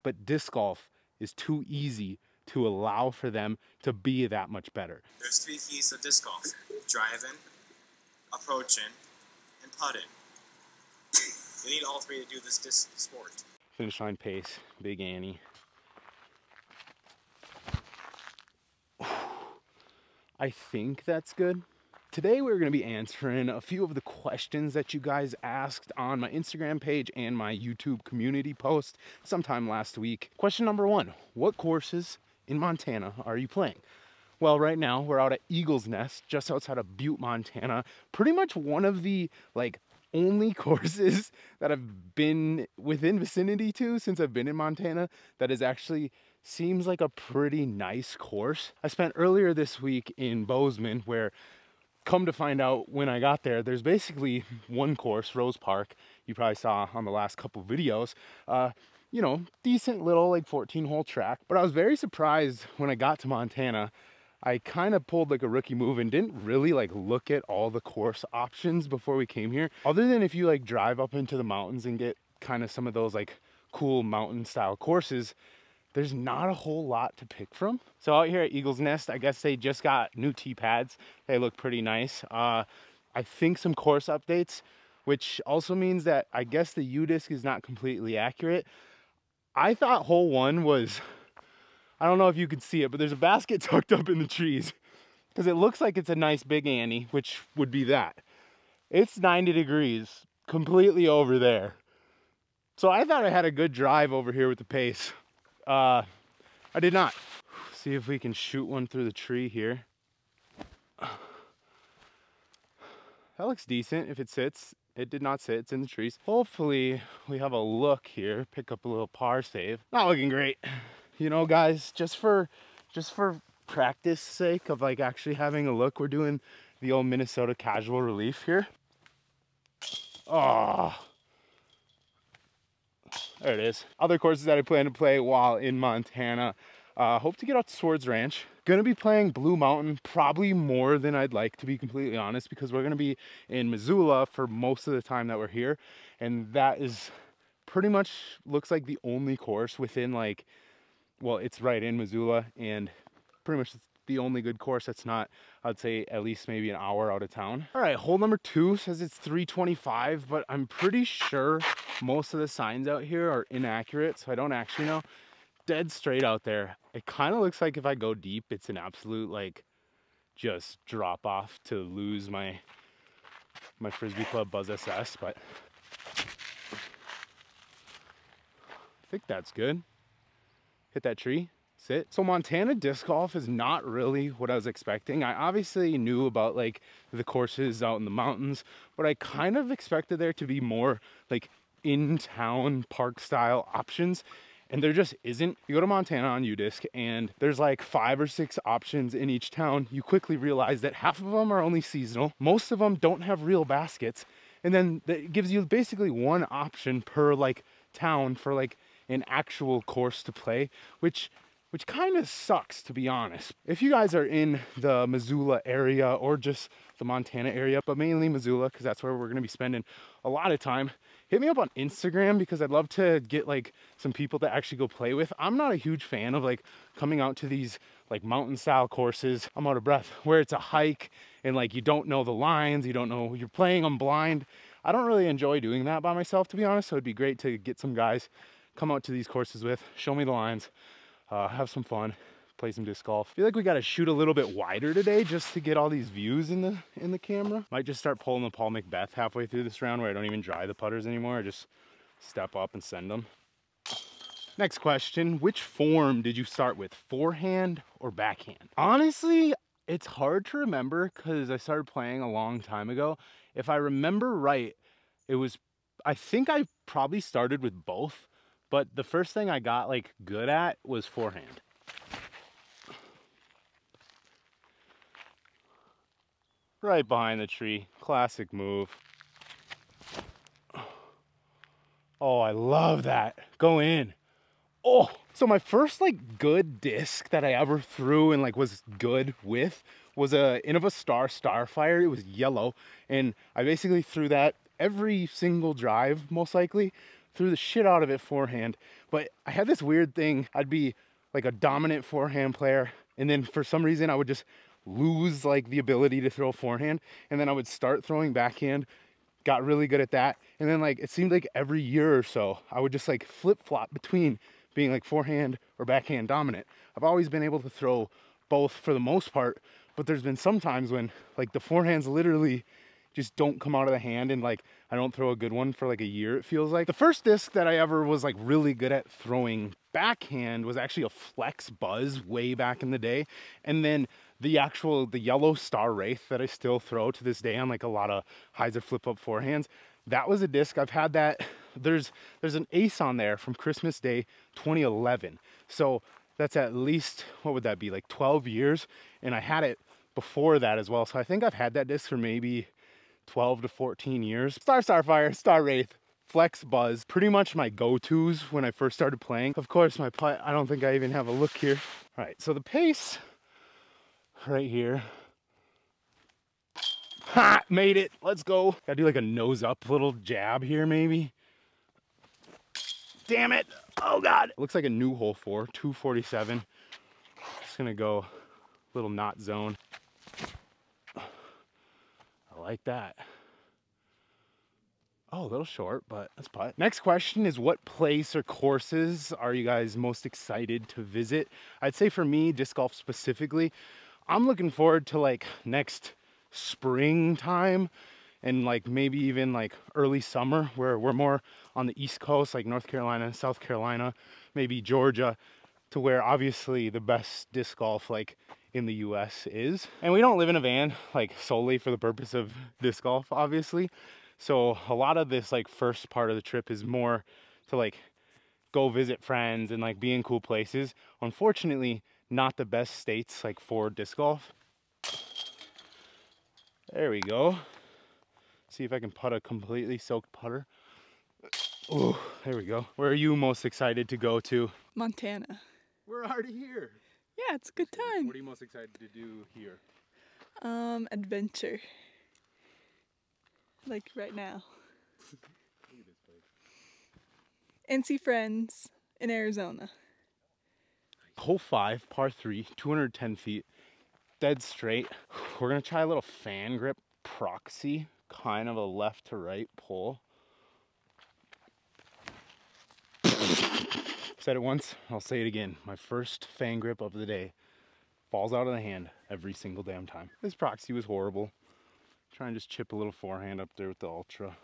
but disc golf is too easy to allow for them to be that much better. There's 3 keys to disc golf: driving, approaching, and putting. You need all 3 to do this disc sport. Finish line pace, Big Annie. I think that's good. Today we're going to be answering a few of the questions that you guys asked on my Instagram page and my YouTube community post sometime last week. Question number 1, what courses in Montana are you playing? Well, right now we're out at Eagle's Nest, just outside of Butte, Montana. Pretty much one of the only courses that I've been within vicinity to since I've been in Montana that is actually seems like a pretty nice course. I spent earlier this week in Bozeman, where come to find out when I got there, there's basically one course, Rose Park, you probably saw on the last couple videos. You know, decent little 14-hole track, but I was very surprised when I got to Montana. I kind of pulled a rookie move and didn't really look at all the course options before we came here. Other than if you drive up into the mountains and get kind of some of those cool mountain style courses, there's not a whole lot to pick from. So out here at Eagle's Nest, I guess they just got new tee pads. They look pretty nice. I think some course updates, which also means that I guess the U-disc is not completely accurate. I thought hole 1 was, I don't know if you can see it, but there's a basket tucked up in the trees because it looks like it's a nice Big Annie, which would be that. It's 90 degrees completely over there. So I thought I had a good drive over here with the pace. I did not. See if we can shoot one through the tree here. That looks decent if it sits. It did not sit, it's in the trees. Hopefully we have a look here, pick up a little par save. Not looking great. You know, guys, just for practice sake of actually having a look, we're doing the old Minnesota casual relief here. Oh, there it is. Other courses that I plan to play while in Montana. Hope to get out to Swords Ranch. Gonna be playing Blue Mountain probably more than I'd like, to be completely honest, because we're gonna be in Missoula for most of the time that we're here. And that is pretty much looks like the only course within well, it's right in Missoula, and pretty much the only good course that's not, I'd say, at least maybe an hour out of town. All right, hole number 2 says it's 325, but I'm pretty sure most of the signs out here are inaccurate, so I don't actually know. Dead straight out there. It kind of looks like if I go deep, it's an absolute just drop off to lose my Frisbee Club Buzz SS, but I think that's good. Hit that tree, sit. So Montana disc golf is not really what I was expecting. I obviously knew about the courses out in the mountains, but I kind of expected there to be more in-town park style options. And there just isn't. You go to Montana on U-disc and there's 5 or 6 options in each town. You quickly realize that half of them are only seasonal. Most of them don't have real baskets. And then that gives you basically one option per town for an actual course to play, which kind of sucks, to be honest. If you guys are in the Missoula area or just the Montana area, but mainly Missoula, because that's where we're gonna be spending a lot of time, hit me up on Instagram because I'd love to get some people to actually go play with. I'm not a huge fan of coming out to these mountain style courses. I'm out of breath, where it's a hike and you don't know the lines, you don't know, you're playing them blind. I don't really enjoy doing that by myself, to be honest. So it'd be great to get some guys, come out to these courses with, show me the lines, have some fun, play some disc golf. I feel like we got to shoot a little bit wider today just to get all these views in the camera. Might just start pulling the Paul Macbeth halfway through this round, where I don't even dry the putters anymore. I just step up and send them. Next question, which form did you start with, forehand or backhand? Honestly, it's hard to remember because I started playing a long time ago. If I remember right, I think I probably started with both, but the first thing I got good at was forehand. Right behind the tree, classic move. Oh, I love that. Go in. Oh, so my first good disc that I ever threw and was good with was a Innova Starfire. It was yellow, and I basically threw that every single drive, most likely. threw the shit out of it forehand. But I had this weird thing. I'd be like a dominant forehand player, and then for some reason I would just lose like the ability to throw forehand, and then I would start throwing backhand, got really good at that, and then like it seemed like every year or so I would just like flip-flop between being like forehand or backhand dominant. I've always been able to throw both for the most part, but there's been some times when like the forehands literally just don't come out of the hand, and like I don't throw a good one for like a year, it feels like. The first disc that I ever was like really good at throwing backhand was actually a Flex Buzz way back in the day, and then the yellow Star Wraith that I still throw to this day on like a lot of hyzer flip up forehands, that was a disc. I've had that. There's an ace on there from Christmas Day 2011, so that's at least, what would that be, like 12 years, and I had it before that as well, so I think I've had that disc for maybe 12 to 14 years. Starfire, Star Wraith, Flex Buzz, pretty much my go-tos when I first started playing. Of course, my putt, I don't think I even have a look here. All right, so the pace right here. Ha! Made it. Let's go. Gotta do like a nose up little jab here, maybe. Damn it. Oh, God. It looks like a new hole 4, 247. Just gonna go little knot zone. I like that. Oh, a little short, but that's putt. Next question is, what place or courses are you guys most excited to visit? I'd say for me, disc golf specifically, I'm looking forward to like next springtime and like maybe even like early summer, where we're more on the East Coast, like North Carolina, South Carolina, maybe Georgia, to where obviously the best disc golf like in the US is. And we don't live in a van like solely for the purpose of disc golf, obviously. So a lot of this like first part of the trip is more to like go visit friends and like be in cool places. Unfortunately, not the best states like for disc golf. There we go. See if I can putt a completely soaked putter. Oh, there we go. Where are you most excited to go to? Montana. We're already here. Yeah, it's a good time. What are you most excited to do here? Adventure. Like right now. Look at this place. And see friends in Arizona. Hole 5, par 3, 210 feet, dead straight. We're gonna try a little fan grip proxy, kind of a left to right pull. Said it once, I'll say it again. My first fan grip of the day falls out of the hand every single damn time. This proxy was horrible. Try and just chip a little forehand up there with the Ultra.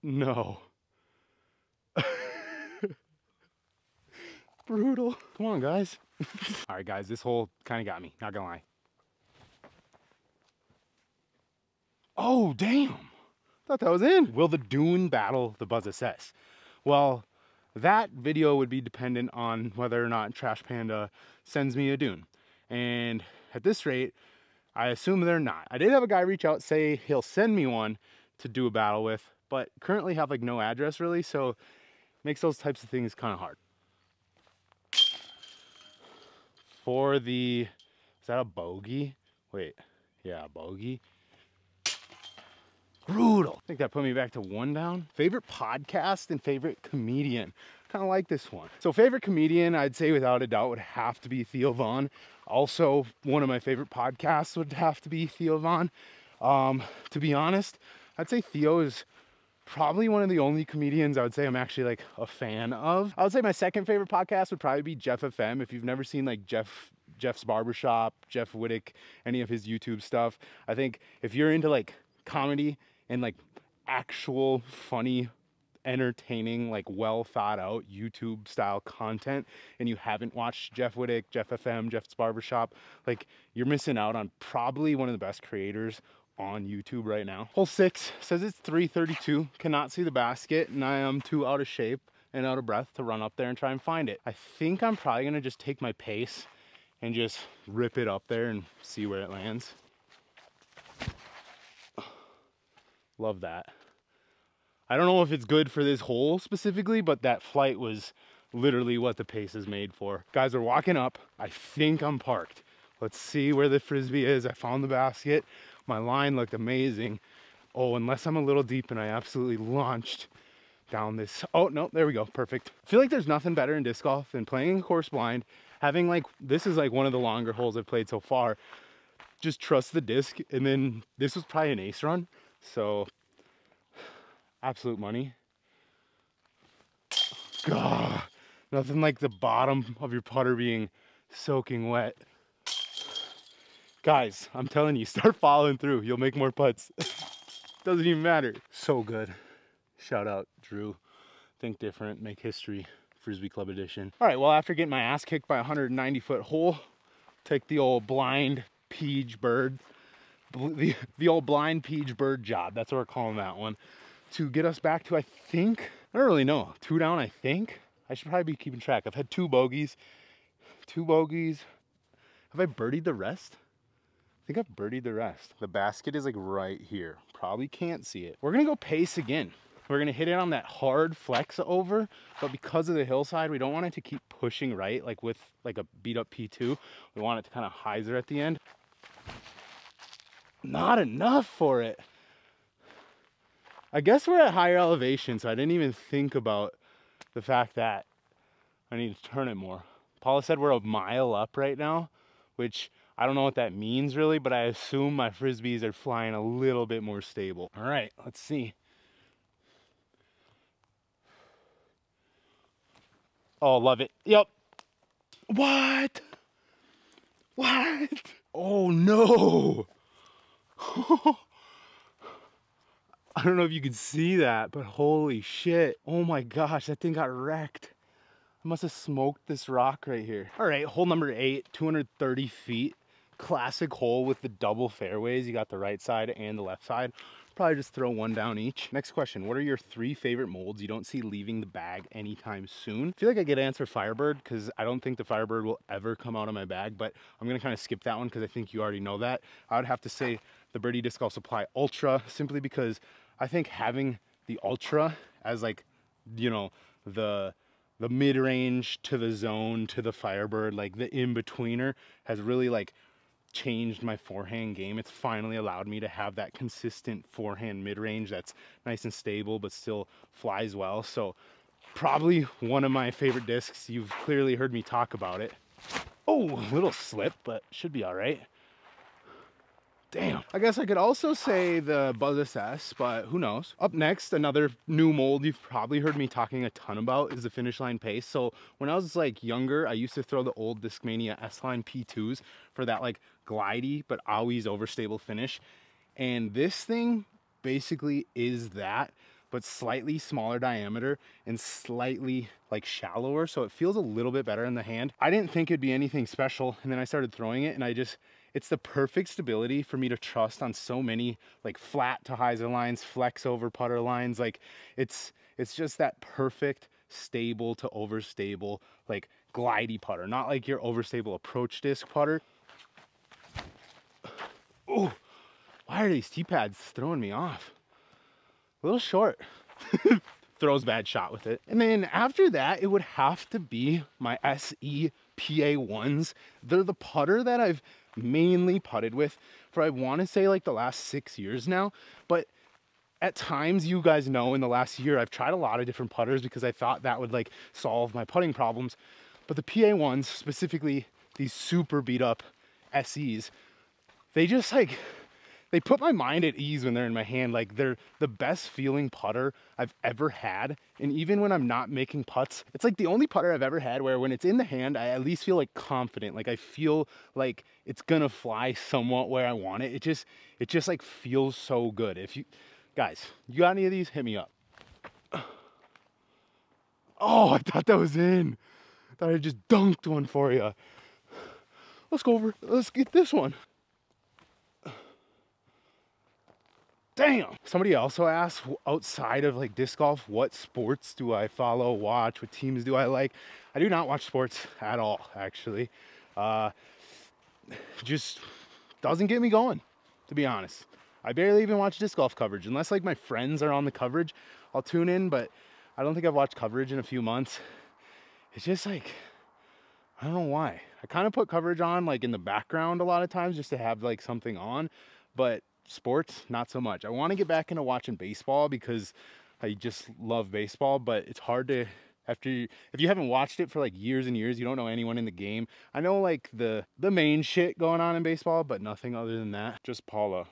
No. Brutal. Come on, guys. All right, guys, this hole kind of got me, not gonna lie. Oh, damn. Thought that was in. Will the dune battle the Buzz SS? Well, that video would be dependent on whether or not Trash Panda sends me a dune. And at this rate, I assume they're not. I did have a guy reach out, say he'll send me one to do a battle with, but currently have like no address really, so makes those types of things kind of hard. For the, is that a bogey? Wait, yeah, bogey. Brutal. I think that put me back to 1 down. Favorite podcast and favorite comedian. Kind of like this one. So favorite comedian, I'd say without a doubt would have to be Theo Von. Also, one of my favorite podcasts would have to be Theo Von. To be honest, I'd say Theo is probably one of the only comedians I would say I'm actually like a fan of. I would say my second favorite podcast would probably be Jeff FM. If you've never seen like Jeff's Barbershop, Jeff Wittick, any of his YouTube stuff, I think if you're into like comedy and like actual funny, entertaining, like well thought out YouTube style content, and you haven't watched Jeff Wittick, Jeff FM, Jeff's Barbershop, like you're missing out on probably one of the best creators on YouTube right now. Hole 6 says it's 332, cannot see the basket, and I am too out of shape and out of breath to run up there and try and find it. I think I'm probably gonna just take my pace and just rip it up there and see where it lands. Love that. I don't know if it's good for this hole specifically, but that flight was literally what the pace is made for. Guys are walking up. I think I'm parked. Let's see where the Frisbee is. I found the basket. My line looked amazing. Oh, unless I'm a little deep and I absolutely launched down this. Oh, no, there we go. Perfect. I feel like there's nothing better in disc golf than playing course blind, having like, this is like one of the longer holes I've played so far. Just trust the disc. And then this was probably an ace run. So absolute money. God, nothing like the bottom of your putter being soaking wet. Guys, I'm telling you, start following through. You'll make more putts. Doesn't even matter. So good. Shout out, Drew. Think different, make history. Frisbee Club edition. All right, well, after getting my ass kicked by a 190-foot hole, take the old blind peach bird, the old blind peach bird job. That's what we're calling that one. To get us back to, I think, I don't really know, 2 down, I think. I should probably be keeping track. I've had 2 bogeys. 2 bogeys. Have I birdied the rest? I think I've birdied the rest. The basket is like right here. Probably can't see it. We're gonna go pace again. We're gonna hit it on that hard flex over, but because of the hillside, we don't want it to keep pushing right, like with like a beat up P2. We want it to kind of hyzer at the end. Not enough for it. I guess we're at higher elevation, so I didn't even think about the fact that I need to turn it more. Paula said we're a mile up right now, which I don't know what that means really, but I assume my Frisbees are flying a little bit more stable. All right, let's see. Oh, love it. Yep. What? What? Oh no. I don't know if you can see that, but holy shit. Oh my gosh, that thing got wrecked. I must have smoked this rock right here. All right, hole number 8, 230 feet. Classic hole with the double fairways. You got the right side and the left side. Probably just throw 1 down each. Next question, what are your 3 favorite molds you don't see leaving the bag anytime soon? I feel like I get to answer Firebird because I don't think the Firebird will ever come out of my bag, but I'm gonna kind of skip that one because I think you already know that. I would have to say the Birdie Disc Golf Supply Ultra, simply because I think having the Ultra as like, you know, the mid-range to the zone to the Firebird, like the in-betweener, has really like changed my forehand game. It's finally allowed me to have that consistent forehand mid-range that's nice and stable but still flies well. So probably one of my favorite discs. You've clearly heard me talk about it. Oh, a little slip, but should be all right. Damn. I guess I could also say the Buzz SS, but who knows? Up next, another new mold you've probably heard me talking a ton about is the Finish Line Pace. So when I was like younger, I used to throw the old Discmania S-Line P2s for that like glidey but always overstable finish. And this thing basically is that, but slightly smaller diameter and slightly like shallower. So it feels a little bit better in the hand. I didn't think it'd be anything special. And then I started throwing it and it's the perfect stability for me to trust on so many like flat to hyzer lines, flex over putter lines. Like it's just that perfect stable to overstable, like glidey putter, not like your overstable approach disc putter. Oh, why are these tee pads throwing me off? A little short. Throws bad shot with it. And then after that, it would have to be my SE PA1s. They're the putter that I've mainly putted with for, I want to say, like the last 6 years now. But at times, you guys know, in the last year, I've tried a lot of different putters because I thought that would like solve my putting problems. But the PA1s, specifically these super beat up SEs, they just like, they put my mind at ease when they're in my hand. Like they're the best feeling putter I've ever had. And even when I'm not making putts, it's like the only putter I've ever had where when it's in the hand, I at least feel like confident. Like I feel like it's gonna fly somewhat where I want it. It just like feels so good. If you guys, you got any of these, hit me up. Oh, I thought that was in. I thought I just dunked one for you. Let's go over, let's get this one. Damn. Somebody also asked, outside of like disc golf, what sports do I follow, watch, what teams do I like? I do not watch sports at all, actually. Just doesn't get me going, to be honest. I barely even watch disc golf coverage. Unless like my friends are on the coverage, I'll tune in, but I don't think I've watched coverage in a few months. It's just like, I don't know why. I kind of put coverage on like in the background a lot of times just to have like something on, but sports, not so much. I want to get back into watching baseball because I just love baseball, but it's hard to, if you haven't watched it for like years and years, you don't know anyone in the game. I know like the main shit going on in baseball, but nothing other than that. Just Paula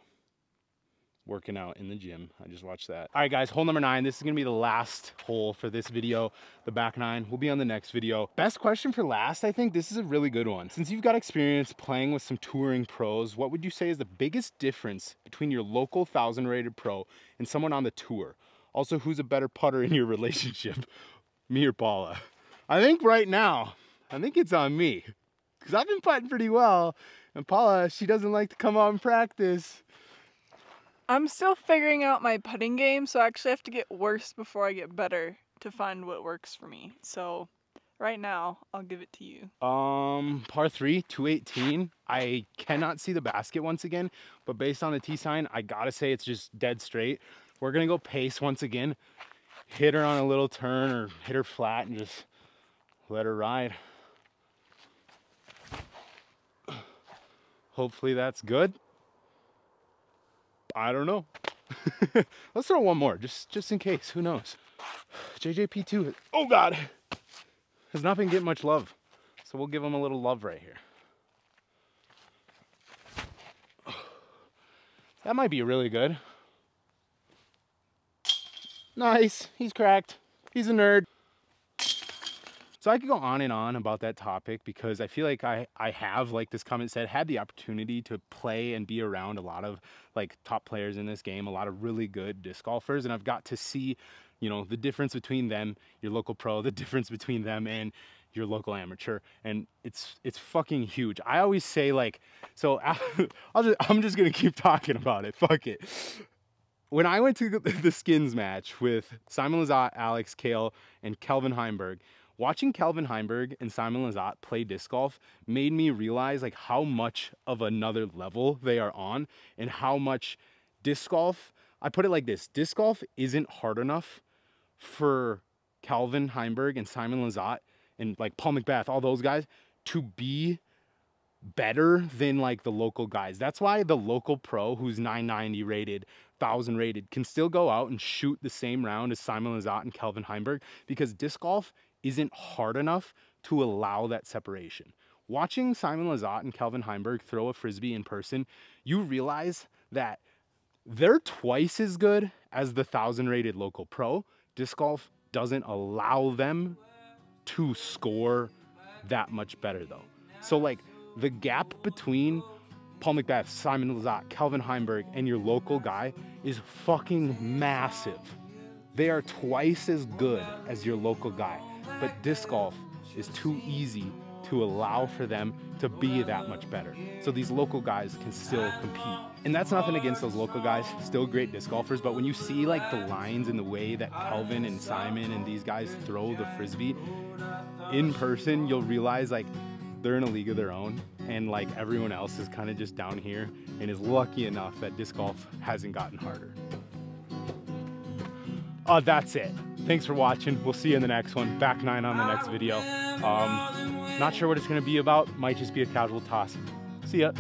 working out in the gym. I just watched that. All right, guys, hole number 9. This is gonna be the last hole for this video. The back 9 will be on the next video. Best question for last, I think this is a really good one. Since you've got experience playing with some touring pros, what would you say is the biggest difference between your local 1,000 rated pro and someone on the tour? Also, who's a better putter in your relationship, me or Paula? I think right now, I think it's on me, because I've been putting pretty well, and Paula, she doesn't like to come out and practice. I'm still figuring out my putting game, so I actually have to get worse before I get better to find what works for me. So right now, I'll give it to you. Par 3, 218. I cannot see the basket once again, but based on the tee sign, I gotta say it's just dead straight. We're gonna go pace once again, hit her on a little turn or hit her flat and just let her ride. Hopefully that's good. I don't know. Let's throw one more, just in case. Who knows? JJP2, oh God, has not been getting much love. So we'll give him a little love right here. That might be really good. Nice, he's cracked. He's a nerd. So I could go on and on about that topic because I feel like I have, like this comment said, had the opportunity to play and be around a lot of like top players in this game, a lot of really good disc golfers, and I've got to see, you know, the difference between them, your local pro, the difference between them and your local amateur, and it's fucking huge. I always say like, so I'm just gonna keep talking about it. Fuck it. When I went to the skins match with Simon Lizotte, Alex Kale, and Kelvin Heimberg, watching Kelvin Heimberg and Simon Lizotte play disc golf made me realize like how much of another level they are on and how much disc golf, I put it like this, disc golf isn't hard enough for Kelvin Heimberg and Simon Lizotte and like Paul McBeth, all those guys, to be better than like the local guys. That's why the local pro who's 990 rated, 1,000 rated, can still go out and shoot the same round as Simon Lizotte and Kelvin Heimberg, because disc golf isn't hard enough to allow that separation. Watching Simon Lizotte and Kelvin Heimberg throw a Frisbee in person, you realize that they're twice as good as the 1,000 rated local pro. Disc golf doesn't allow them to score that much better though. So like the gap between Paul McBeth, Simon Lizotte, Kelvin Heimberg, and your local guy is fucking massive. They are twice as good as your local guy, but disc golf is too easy to allow for them to be that much better. So these local guys can still compete. And that's nothing against those local guys, still great disc golfers, but when you see like the lines and the way that Kelvin and Simon and these guys throw the Frisbee in person, you'll realize like they're in a league of their own, and like everyone else is kind of just down here and is lucky enough that disc golf hasn't gotten harder. That's it. Thanks for watching. We'll see you in the next one. Back 9 on the next video. Not sure what it's gonna be about. Might just be a casual toss. See ya.